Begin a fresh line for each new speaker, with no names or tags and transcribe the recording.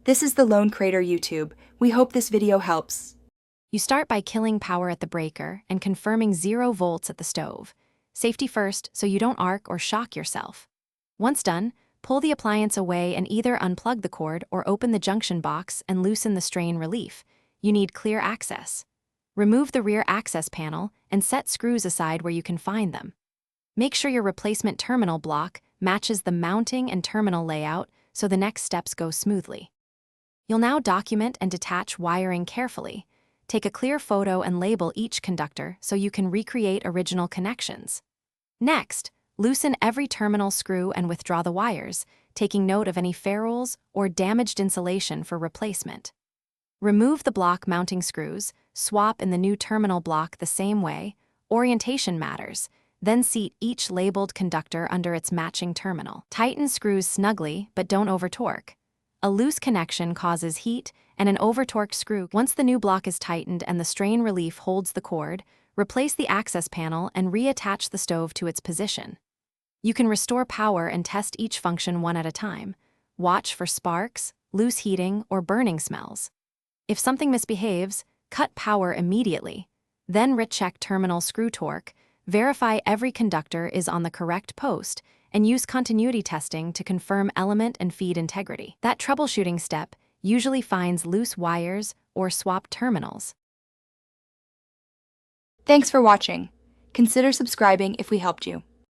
This is the Lone Crater YouTube. We hope this video helps.
You start by killing power at the breaker and confirming 0 volts at the stove. Safety first, so you don't arc or shock yourself. Once done, pull the appliance away and either unplug the cord or open the junction box and loosen the strain relief. You need clear access. Remove the rear access panel and set screws aside where you can find them. Make sure your replacement terminal block matches the mounting and terminal layout so the next steps go smoothly. You'll now document and detach wiring carefully. Take a clear photo and label each conductor so you can recreate original connections. Next, loosen every terminal screw and withdraw the wires, taking note of any ferrules or damaged insulation for replacement. Remove the block mounting screws, swap in the new terminal block the same way. Orientation matters. Then seat each labeled conductor under its matching terminal. Tighten screws snugly, but don't over-torque. A loose connection causes heat, and an over-torqued screw. Once the new block is tightened and the strain relief holds the cord, replace the access panel and reattach the stove to its position. You can restore power and test each function one at a time. Watch for sparks, loose heating, or burning smells. If something misbehaves, cut power immediately. Then recheck terminal screw torque, verify every conductor is on the correct post, and use continuity testing to confirm element and feed integrity. That troubleshooting step usually finds loose wires or swapped terminals.
Thanks for watching. Consider subscribing if we helped you.